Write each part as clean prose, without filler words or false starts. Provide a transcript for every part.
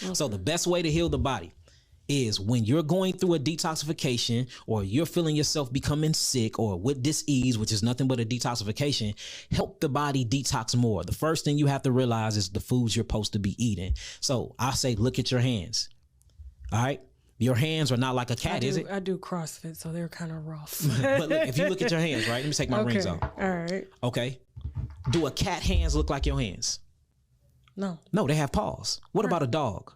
Okay. So the best way to heal the body is when you're going through a detoxification or you're feeling yourself becoming sick or with dis-ease, which is nothing but a detoxification, help the body detox more. The first thing you have to realize is the foods you're supposed to be eating. So I say, look at your hands. All right. Your hands are not like a cat, is it? I do CrossFit, so they're kind of rough. But look, if you look at your hands, right? Let me take my rings off. All right. Okay. Do a cat hands look like your hands? No. No, they have paws. What about a dog?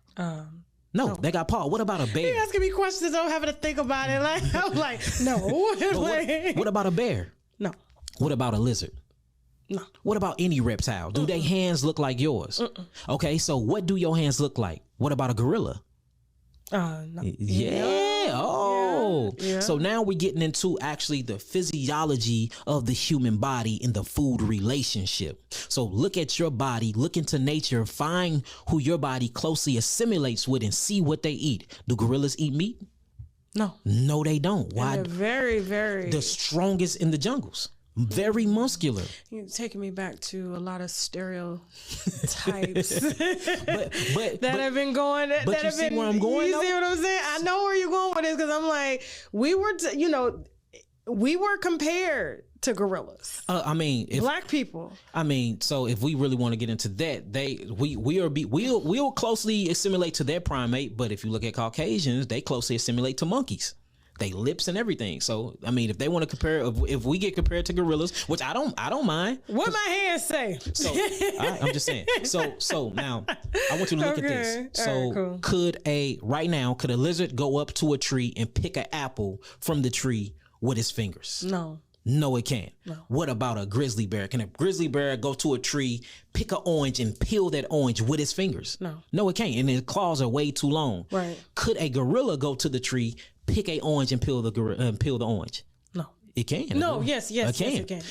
No, they got paws. What about a bear? You're asking me questions. I'm having to think about it. Like I'm like, no. What about a bear? No. What about a lizard? No. What about any reptile? Do their hands look like yours? Okay, so what do your hands look like? What about a gorilla? No. Yeah. Oh. Yeah. So now we're getting into actually the physiology of the human body in the food relationship. So look at your body, look into nature, find who your body closely assimilates with and see what they eat. Do gorillas eat meat? No. No, they don't. Why? They're very, very The strongest in the jungles. Very muscular. You're taking me back to a lot of stereotypes but that have been going. That you have see been, where I'm going, You though? see what I'm saying? I know where you're going with this because I'm like, we were compared to gorillas. I mean, Black people. So if we really want to get into that, we'll closely assimilate to their primate. But if you look at Caucasians, they closely assimilate to monkeys. They lips and everything. So I mean, if they want to compare, if we get compared to gorillas, which I don't mind. What my hands say? So I'm just saying. So now I want you to look at this. So All right, cool. could a lizard go up to a tree and pick an apple from the tree with his fingers? No. No, it can't. No. What about a grizzly bear? Can a grizzly bear go to a tree, pick an orange, and peel that orange with his fingers? No. No, it can't. And his claws are way too long. Right. Could a gorilla go to the tree, pick a orange, and peel the orange? No. It can. No. Yes. It can. It can.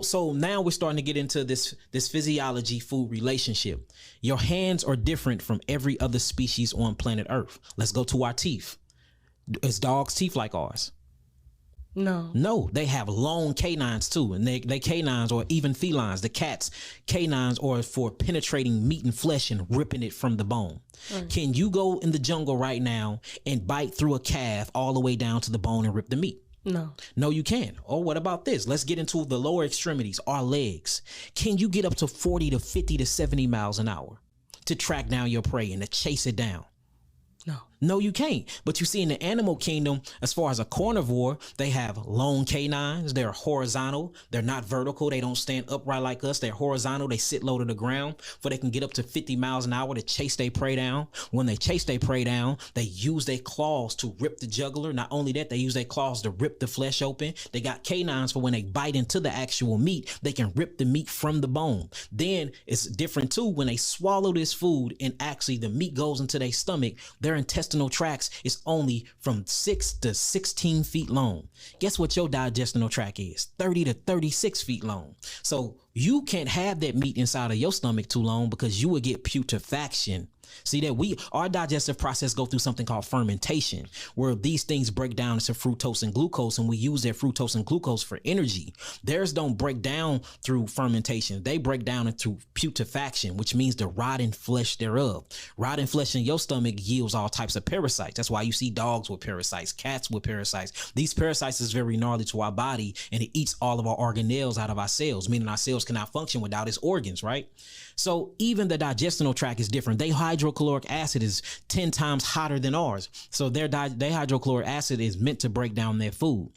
So now we're starting to get into this physiology food relationship. Your hands are different from every other species on planet Earth. Let's go to our teeth. Is dogs' teeth like ours? No, they have long canines too, and they canines, or even felines, the cats' canines are for penetrating meat and flesh and ripping it from the bone. Right. Can you go in the jungle right now and bite through a calf all the way down to the bone and rip the meat? No, you can't. Oh, what about this? Let's get into the lower extremities, our legs. Can you get up to 40 to 50 to 70 miles an hour to track down your prey and to chase it down? No, you can't. But you see in the animal kingdom, as far as a carnivore, they have long canines. They're horizontal. They're not vertical. They don't stand upright like us. They're horizontal. They sit low to the ground, for they can get up to 50 miles an hour to chase their prey down. When they chase their prey down, they use their claws to rip the jugular. Not only that, they use their claws to rip the flesh open. They got canines for when they bite into the actual meat, they can rip the meat from the bone. Then it's different too when they swallow this food and actually the meat goes into their stomach. Their intestinal tracts is only from 6 to 16 feet long. Guess what your digestional tract is? 30 to 36 feet long. So you can't have that meat inside of your stomach too long because you will get putrefaction. See that our digestive process go through something called fermentation, where these things break down into fructose and glucose, and we use that fructose and glucose for energy. Theirs don't break down through fermentation. They break down into putrefaction, which means the rotting flesh thereof. Rotting flesh in your stomach yields all types of parasites. That's why you see dogs with parasites, cats with parasites. These parasites is very gnarly to our body, and it eats all of our organelles out of our cells, meaning our cells cannot function without its organs, right? So even the digestional tract is different. Their hydrochloric acid is 10 times hotter than ours. So their hydrochloric acid is meant to break down their food.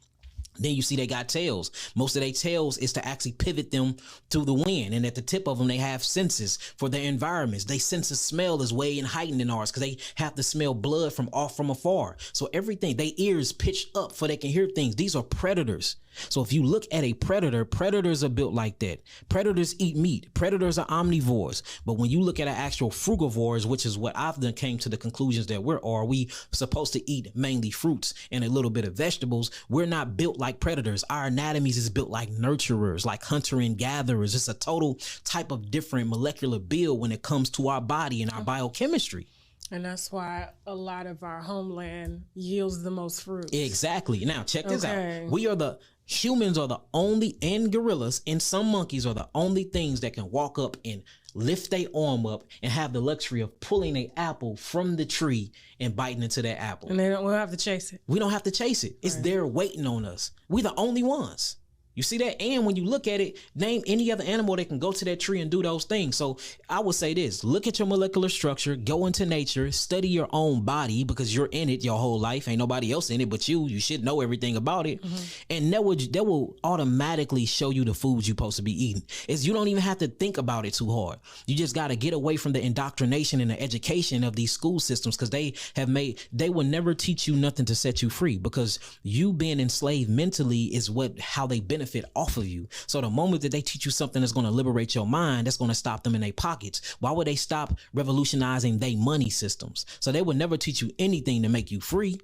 Then you see they got tails. Most of their tails is to actually pivot them to the wind. And at the tip of them, they have senses for their environments. They sense of smell is way heightened than ours because they have to smell blood from afar. So everything, their ears pitched up so they can hear things. These are predators. So if you look at a predator, predators are built like that. Predators eat meat. Predators are omnivores. But when you look at an actual frugivores, which is what I've done came to the conclusions that we supposed to eat mainly fruits and a little bit of vegetables. We're not built like predators. Our anatomies is built like nurturers, like hunter and gatherers. It's a total type of different molecular build when it comes to our body and our biochemistry. And that's why a lot of our homeland yields the most fruit. Exactly. Now check this out. We are Humans are the only, and gorillas and some monkeys are the only things that can walk up and lift their arm up and have the luxury of pulling an apple from the tree and biting into that apple. And we'll have to chase it. We don't have to chase it. It's there waiting on us. We the only ones. You see that? And when you look at it, name any other animal that can go to that tree and do those things. So I would say this, look at your molecular structure, go into nature, study your own body because you're in it your whole life. Ain't nobody else in it but you. You should know everything about it. And that will automatically show you the foods you're supposed to be eating. You don't even have to think about it too hard. You just got to get away from the indoctrination and the education of these school systems because they will never teach you nothing to set you free because you being enslaved mentally is how they benefit off of you. So the moment that they teach you something that's going to liberate your mind, that's going to stop them in their pockets. Why would they stop revolutionizing their money systems? So they would never teach you anything to make you free,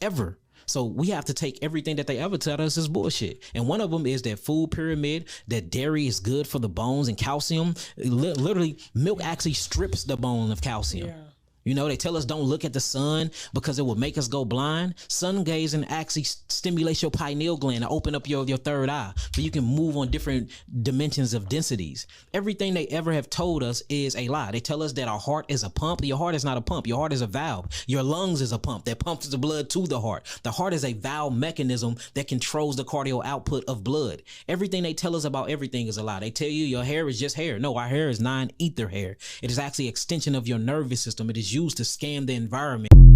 ever. So we have to take everything that they ever tell us is bullshit. And one of them is that food pyramid, that dairy is good for the bones and calcium. Literally, milk actually strips the bone of calcium. Yeah. You know, they tell us don't look at the sun because it will make us go blind. Sun gazing actually stimulates your pineal gland to open up your third eye so you can move on different dimensions of densities. Everything they ever have told us is a lie. They tell us that our heart is a pump. Your heart is not a pump. Your heart is a valve. Your lungs is a pump that pumps the blood to the heart. The heart is a valve mechanism that controls the cardio output of blood. Everything they tell us about everything is a lie. They tell you your hair is just hair. No, our hair is non-ether hair. It is actually an extension of your nervous system. It is used to scan the environment.